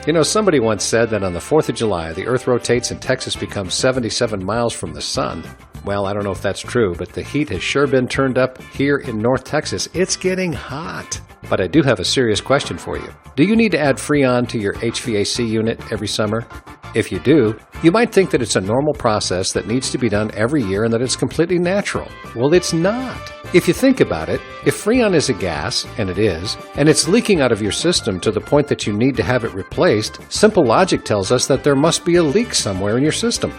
You know, somebody once said that on the 4th of July, the Earth rotates and Texas becomes 77 miles from the sun. Well, I don't know if that's true, but the heat has sure been turned up here in North Texas. It's getting hot. But I do have a serious question for you. Do you need to add Freon to your HVAC unit every summer? If you do, you might think that it's a normal process that needs to be done every year and that it's completely natural. Well, it's not. If you think about it, if Freon is a gas, and it is, and it's leaking out of your system to the point that you need to have it replaced, simple logic tells us that there must be a leak somewhere in your system.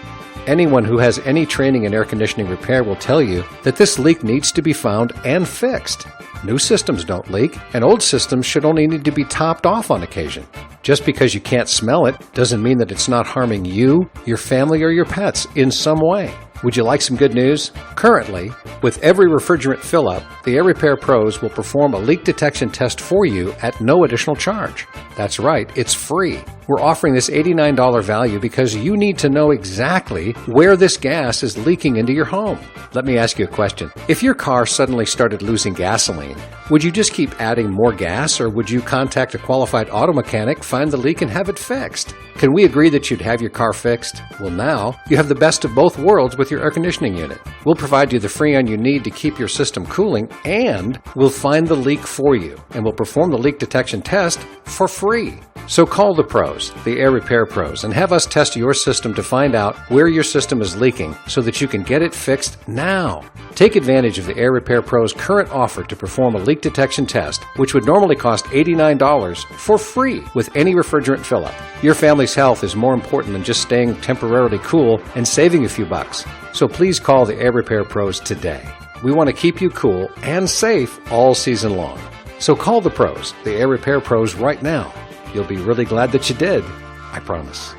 Anyone who has any training in air conditioning repair will tell you that this leak needs to be found and fixed. New systems don't leak, and old systems should only need to be topped off on occasion. Just because you can't smell it doesn't mean that it's not harming you, your family, or your pets in some way. Would you like some good news? Currently, with every refrigerant fill-up, the Air Repair Pros will perform a leak detection test for you at no additional charge. That's right, it's free. We're offering this $89 value because you need to know exactly where this gas is leaking into your home. Let me ask you a question. If your car suddenly started losing gasoline, would you just keep adding more gas, or would you contact a qualified auto mechanic, find the leak, and have it fixed? Can we agree that you'd have your car fixed? Well, now you have the best of both worlds with your air conditioning unit. We'll provide you the Freon you need to keep your system cooling, and we'll find the leak for you, and we'll perform the leak detection test for free. So call the pros, the Air Repair Pros, and have us test your system to find out where your system is leaking so that you can get it fixed now. Take advantage of the Air Repair Pros' current offer to perform a leak detection test, which would normally cost $89 for free with any refrigerant fill-up. Your family's health is more important than just staying temporarily cool and saving a few bucks. So please call the Air Repair Pros today. We want to keep you cool and safe all season long. So call the pros, the Air Repair Pros, right now. You'll be really glad that you did, I promise.